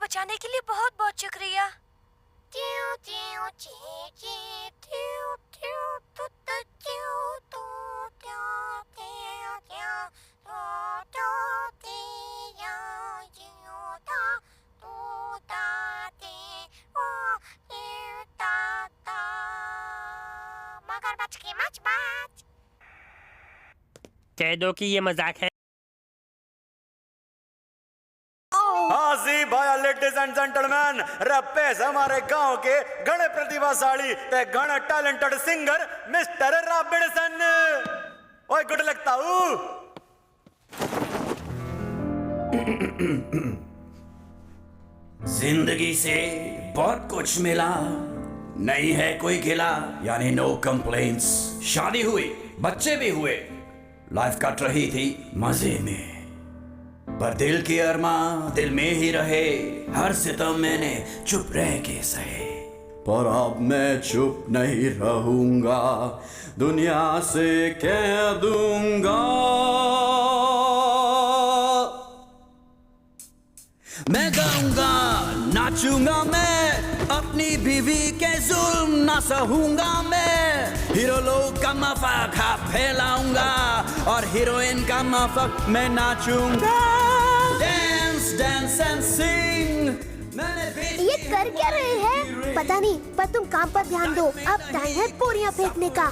बचाने के लिए बहुत बहुत शुक्रिया। कह दो कि ये मजाक है। हाजी भाया, लेडीज एंड जेंटलमैन, रपेस हमारे गांव के घणे प्रतिभाशाली ते घणे टैलेंटेड सिंगर मिस्टर रॉबिन्सन। ओए गुड लगता हूँ। जिंदगी से बहुत कुछ मिला, नहीं है कोई गिला, यानी नो कंप्लेंट्स। शादी हुई, बच्चे भी हुए, लाइफ कट रही थी मजे में, पर दिल की अरमां दिल में ही रहे। हर सितम मैंने चुप रह के सहे, पर अब मैं चुप नहीं रहूंगा, दुनिया से कह दूंगा। मैं गाऊंगा, नाचूंगा मैं, अपनी बीवी के जुल्म ना सहूंगा मैं। हीरो लोग का मफाका फैलाऊंगा और हीरोइन का मफक मैं नाचूंगा। Dance dance and sing. ये कर क्या रहे हैं? पता नहीं, पर तुम काम पर ध्यान दो। अब टाइम है पूरियां फेंकने का।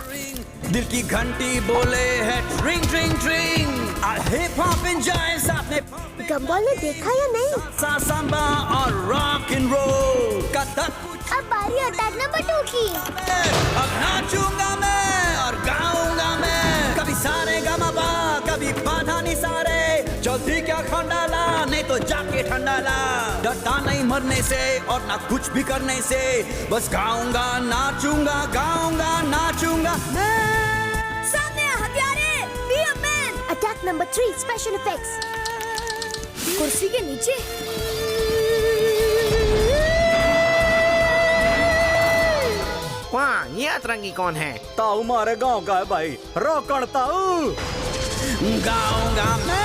दिल की घंटी बोले है ट्रिंग ट्रिंग ट्रिंग। हिप हॉप एंजॉय साथ में। गंबॉल ने देखा या नहीं? सांबा और रॉक एंड रोल का तक। अब बारी अटैक नंबर 2 की। अब नाचूंगा मैं और गाऊंगा मैं, कभी सारे गामा, कभी बाधा निसारे। जल्दी क्या खंडाला, नहीं तो जाके ठंडाला। डरता नहीं मरने से और ना कुछ भी करने से, बस गाऊंगा नाचूंगा, गाऊंगा नाचूंगा। सामने हथियारे, be a man. Attack number 3 special effects. कुर्सी के नीचे। वाह, ये अतरंगी कौन है? ताऊ हमारे गांव का है भाई, रोकड़ ताऊ। गाऊंगा मैं।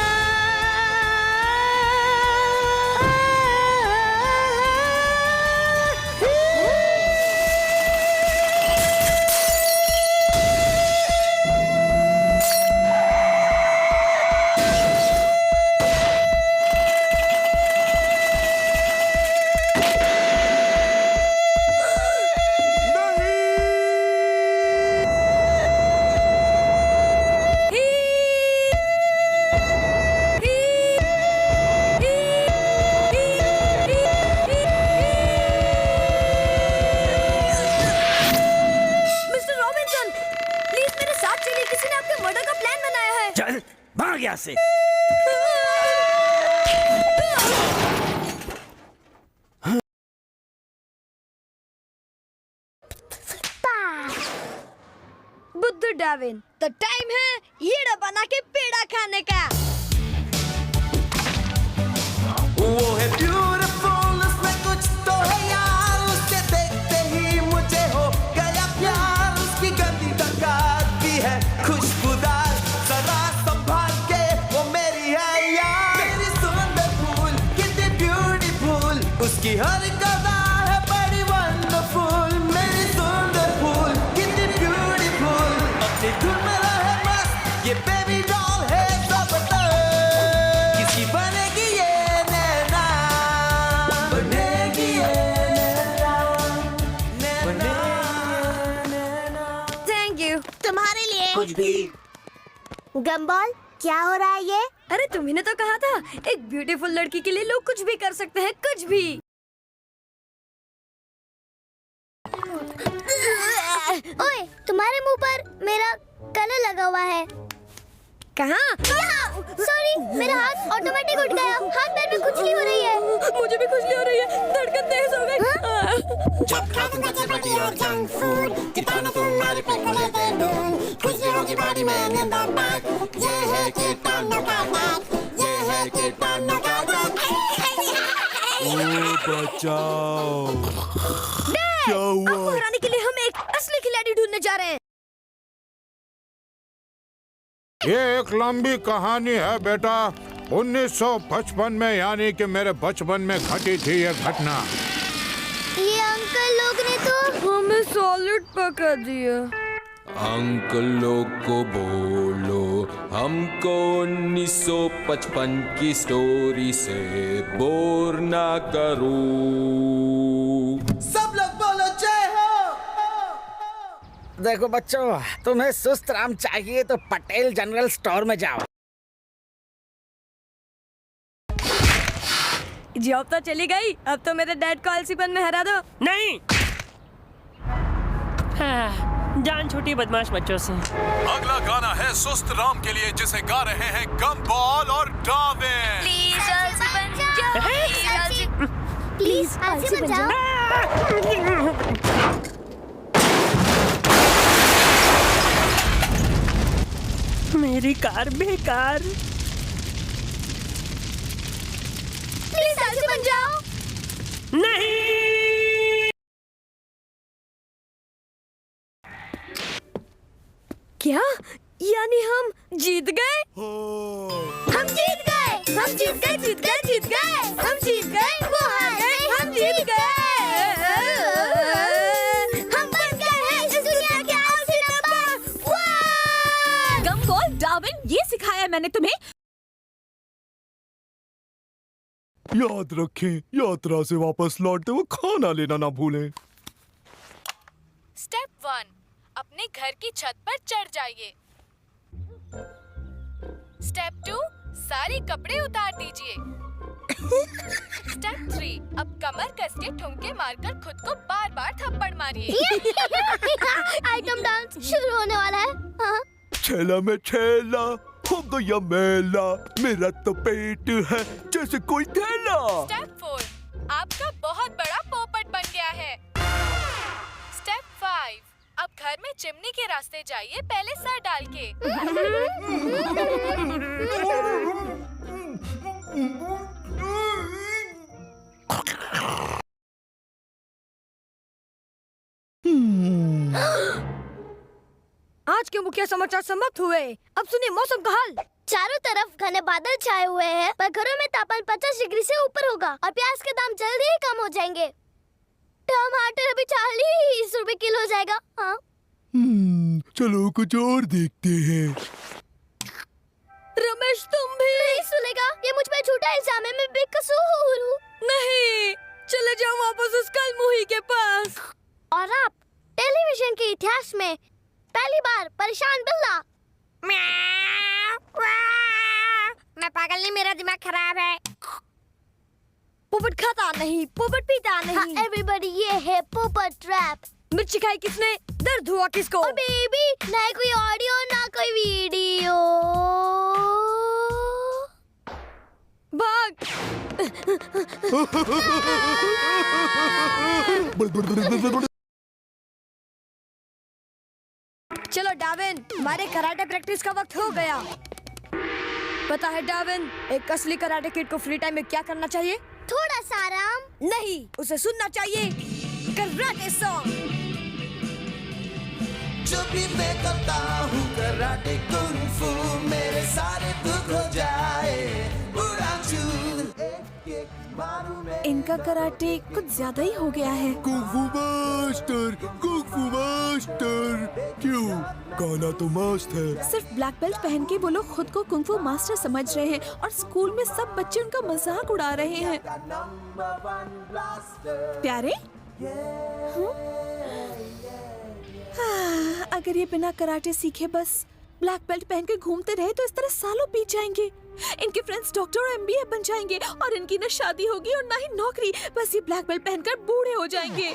से बुद्धू डाविन, तो टाइम है हीरा बना के पेड़ा खाने का। वो है ब्यूटीफुल, उसमें कुछ तो है यार, उसके देखते ही मुझे हो गया प्यार। उसकी गंदी टंगार भी है खुशबूदार, सदा संभाल के वो मेरी है यार। मेरी सुंदर फूल कितनी ब्यूटीफुल, उसकी हर गदा है बड़ी वंडरफुल। मेरी सुंदर फूल कितनी ब्यूटीफुल, अपनी धुन में रहे मस्त, ये बेबी डॉल है जबरदस्त। किसकी बनेगी ये नैना, बनेगी ये नैना, बनेगी ये नैना। Thank you. तुम्हारे लिए कुछ भी। गंबॉल, क्या हो रहा है ये? अरे तुम्ही ने तो कहा था एक ब्यूटीफुल लड़की के लिए लोग कुछ भी कर सकते हैं, कुछ भी। ओए, तुम्हारे मुंह पर मेरा कलर लगा हुआ है। कहाँ? सॉरी, मेरा हाथ ऑटोमेटिक उठ गया। हाथ पैर में खुजली हो रही है। मुझे भी खुजली हो रही है, धड़कन तेज हो गई। जब खाते चटपटी और जंक फूड, कीटाणु तुम्हारे पे लेते दूर, खुजली होगी बॉडी में इन द बैक। ये है कीटाणु का बैक, ये है कीटाणु का बैक। ओ बचाओ, क्या हुआ? आपको हराने के लिए हम एक असली खिलाड़ी ढूंढने जा रहे हैं। ये एक लंबी कहानी है बेटा, 1955 में, यानी कि मेरे बचपन में घटी थी ये घटना। ये अंकल लोग ने तो हमें सॉलिड पका दिया। अंकल लोग को बोलो हमको 1955 की स्टोरी से बोर ना करो। सब लोग बोलो जय हो। देखो बच्चों, तुम्हें सुस्त राम चाहिए तो पटेल जनरल स्टोर में जाओ। जॉब तो चली गई, अब तो मेरे डैड को आलसीपन में हरा दो। नहीं। जान छूटी बदमाश बच्चों से। अगला गाना है सुस्त राम के लिए, जिसे गा रहे हैं गम्बॉल और डार्विन। प्लीज आलसी बन जाओ। मेरी कार बेकार। प्लीज आलसी बन जाओ। नहीं। क्या? यानी हम जीत गए? हम जीत गए, हम जीत गए, जीत गए, जीत गए, हम जीत गए, वो हार गए, हम जीत गए। हम बन गए हैं इस दुनिया के आलसी नंबर 1। गम्बॉल, डार्विन, ये सिखाया मैंने तुम्हें। याद रखें, यात्रा से वापस लौटते हुए खाना लेना ना भूलें। स्टेप 1, अपने घर की छत पर चढ़ जाइए। स्टेप 2, सारे कपड़े उतार दीजिए। स्टेप 3, अब कमर कस के ठुमके मारकर खुद को बार बार थप्पड़ मारिए। आइटम डांस शुरू होने वाला है। हाँ। छेला में छेला, हो गया मेला, मेरा तो पेट है जैसे कोई थैला। स्टेप 4, आपका बहुत बड़ा पोपट बन गया है। स्टेप 5, अब घर में चिमनी के रास्ते जाइए, पहले सर डाल के। आज के मुख्य समाचार समाप्त हुए। अब सुनिए मौसम का हाल। चारों तरफ घने बादल छाए हुए हैं, पर घरों में तापमान 50 डिग्री से ऊपर होगा और प्याज के दाम जल्दी ही कम हो जाएंगे। टमाटर अभी 40 रुपए किलो हो जाएगा। हाँ। चलो कुछ और देखते हैं। रमेश तुम भी। नहीं सुनेगा, ये मुझ पर झूठा इल्जाम है, मैं बेकसूर हूँ। नहीं, चले जाओ वापस उस कलमुही के पास। और आप टेलीविजन के इतिहास में पहली बार परेशान बिल्ला। मैं पागल नहीं, मेरा दिमाग खराब है। पोपट खाता नहीं, पोपट पीता नहीं। हाँ, एवरीबॉडी, ये है पोपट ट्रैप। मिर्ची खाई किसने? दर्द हुआ किसको? ओ बेबी, ना कोई ऑडियो ना कोई वीडियो। भाग। चलो डार्विन, हमारे कराटे प्रैक्टिस का वक्त हो गया। पता है डार्विन, एक असली कराटे किड को फ्री टाइम में क्या करना चाहिए? थोड़ा सा आराम। नहीं, उसे सुनना चाहिए कराटे सॉन्ग। जो भी मैं करता हूँ कराटे कुंग फू, मेरे सारे दुख हो जाए बुरा चूर। एक मारू मैं। इनका कराटे कुछ ज्यादा ही हो गया है। कुंग फू मास्टर, कुंग फू मास्टर। क्यों? गाना तो मस्त है। सिर्फ ब्लैक बेल्ट पहन के वो लोग खुद को कुंग फू मास्टर समझ रहे हैं और स्कूल में सब बच्चे उनका मजाक उड़ा रहे हैं। प्यारे, अगर ये बिना कराटे सीखे बस ब्लैक बेल्ट पहन के घूमते रहे तो इस तरह सालों बीत जाएंगे। इनके फ्रेंड्स डॉक्टर और MBA बन जाएंगे और इनकी न शादी होगी और न ही नौकरी। बस ये ब्लैक बेल्ट पहनकर बूढ़े हो जाएंगे।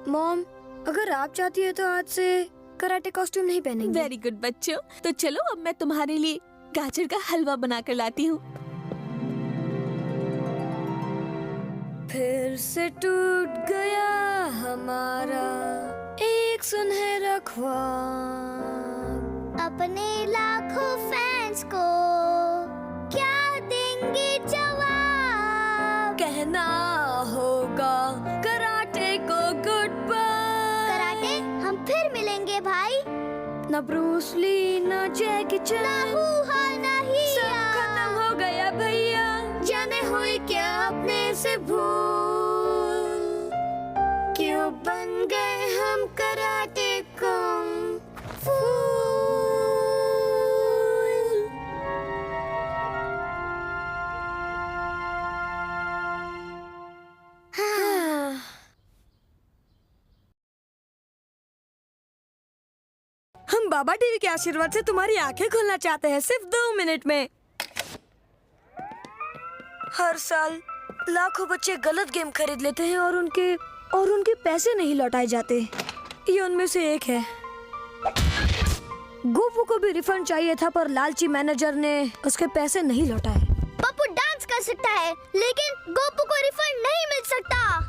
मॉम, अगर आप चाहती है तो आज से कराटे कॉस्ट्यूम नहीं पहनेंगे। वेरी गुड बच्चों, तो चलो अब मैं तुम्हारे लिए गाजर का हलवा बना कर लाती हूँ। फिर से टूट गया हमारा एक सुनहरा ख्वाब। अपने लाखों फैंस को क्या देंगे जवाब? कहना होगा कराटे को गुड बाय। कराटे, हम फिर मिलेंगे भाई। ना ना ब्रूस ली ना जैकी चैन, सब खत्म हो गया भैया, जाने हुई क्या अपने से भूल, क्यों बन गए हम कराटे कुंग फू। हम बाबा टीवी के आशीर्वाद से तुम्हारी आंखें खोलना चाहते हैं सिर्फ 2 मिनट में। हर साल लाखों बच्चे गलत गेम खरीद लेते हैं और उनके पैसे नहीं लौटाए जाते। ये उनमें से एक है। गोपू को भी रिफंड चाहिए था पर लालची मैनेजर ने उसके पैसे नहीं लौटाए। पप्पू डांस कर सकता है लेकिन गोपू को रिफंड नहीं मिल सकता।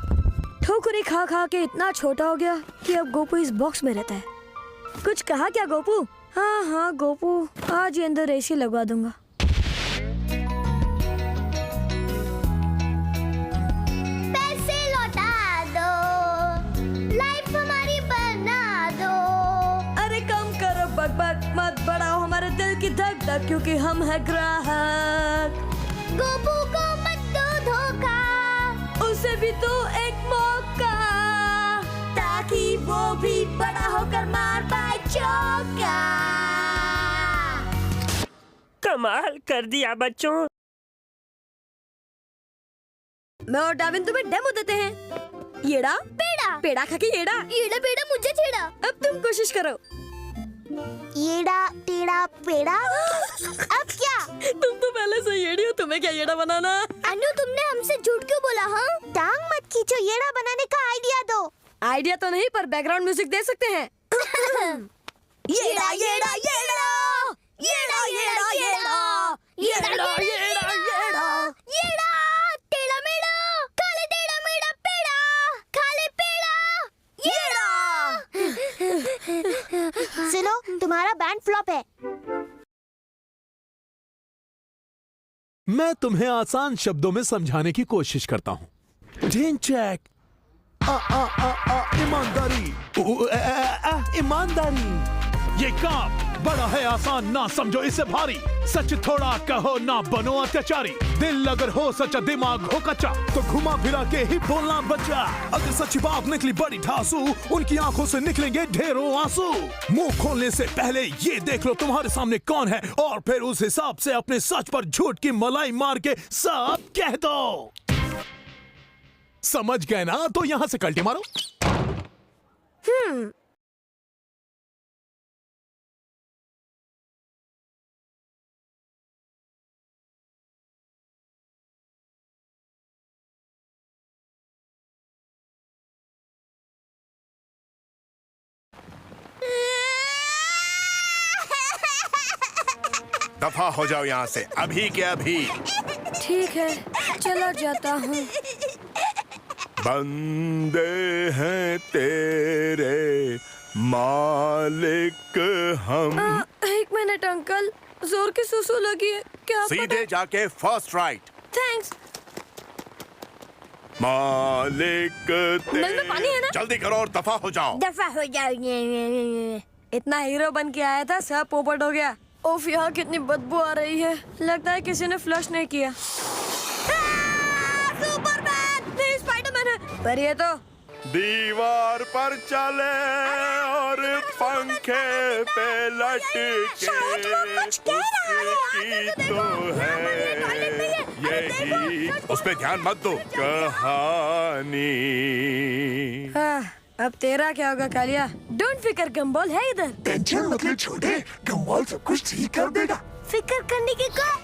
ठोकरी खा खा के इतना छोटा हो गया कि अब गोपू इस बॉक्स में रहता है। कुछ कहा क्या गोपू? हाँ हाँ गोपू, आज ही अंदर एसी लगवा दूंगा। पैसे लौटा दो, लाइफ हमारी बना दो। अरे कम करो बकबक, मत बढ़ाओ हमारे दिल की धक धक, क्योंकि हम है ग्राहक। गोपू को मत दो धोखा, उसे भी तो एक मौका, ताकि वो भी बड़ा होकर मार पाए चौका। कमाल कर दिया बच्चों। मैं और डाविन तुम्हें डेमो देते हैं। येड़ा पेड़ा, पेड़ा खा के येड़ा, येड़ा पेड़ा मुझे छेड़ा। अब तुम कोशिश करो। येड़ा टेढ़ा पेड़ा। अब क्या? तुम तो पहले से येड़ी हो, तुम्हें क्या येड़ा बनाना? अनु तुमने हमसे झूठ क्यों बोला? हाँ, टांग मत खींचो, येड़ा बनाने का आइडिया दो। आइडिया तो नहीं पर बैकग्राउंड म्यूजिक दे सकते हैं। येड़ा येड़ा येड़ा येड़ा येड़ा येड़ा येड़ा येड़ा येड़ा येड़ा टेढ़ा मेढ़ा, खाले टेढ़ा मेढ़ा पेड़ा, खाले पेड़ा येड़ा। सुनो, तुम्हारा बैंड फ्लॉप है। मैं तुम्हें आसान शब्दों में समझाने की कोशिश करता हूँ। चेक ईमानदारी, ईमानदारी। ये काम बड़ा है आसान, ना समझो इसे भारी। सच थोड़ा कहो, ना बनो अत्याचारी। दिल अगर हो सच्चा, दिमाग हो कच्चा, तो घुमा फिरा के ही बोलना बच्चा। अगर सच्ची बात निकली बड़ी ठासू, उनकी आंखों से निकलेंगे ढेरों आंसू। मुंह खोलने से पहले ये देख लो तुम्हारे सामने कौन है, और फिर उस हिसाब से अपने सच पर झूठ की मलाई मार के सब कह दो। समझ गए ना? तो यहां से कल्टी मारो। दफा हो जाओ यहाँ से, अभी के अभी। ठीक है, चला जाता हूँ। बंदे हैं तेरे मालिक हम। 1 मिनट अंकल, जोर की सुसु लगी है क्या? सीधे जाके फर्स्ट राइट। थैंक्स। मालिक नल में पानी है ना? जल्दी करो और दफा हो जाओ। दफा हो जाओ। इतना हीरो बन के आया था, सब पोपट हो गया। ओफ, यहाँ कितनी बदबू आ रही है। लगता है किसी ने फ्लश नहीं किया। सुपरमैन! नहीं, स्पाइडरमैन है। पर ये तो दीवार पर चले और पंखे पे लटके, उसकी तो है यही। उस पे ध्यान मत दो। कहानी। अब तेरा क्या होगा कालिया? डोंट फिकर, गम्बॉल है इधर। टेंशन मत ले छोटे, गम्बॉल सब कुछ ठीक कर देगा। फिक्र करने की क्या?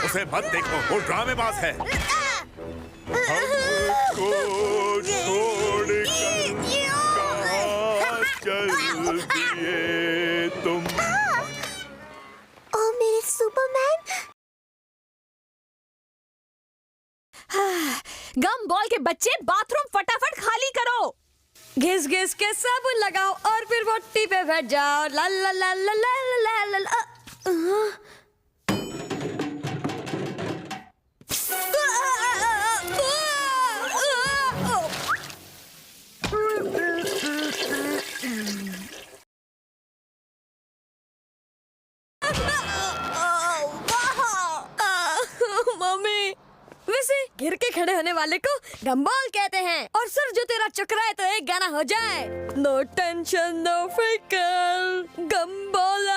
उसे मत देखो, वो ड्रामेबाज है। हमको छोड़कर कहाँ चल दिए तुम? ओ मेरे सुपरमैन। गम बॉल के बच्चे, बाथरूम फटाफट खाली करो। घिस घिस के साबुन लगाओ और फिर वोटी पे बैठ जाओ। ला ला ला ला ला ला ला ला। गिर के खड़े होने वाले को गम्बॉल कहते हैं। और सर जो तेरा चकरा है तो एक गाना हो जाए। नो टेंशन नो फिकर, गम्बॉल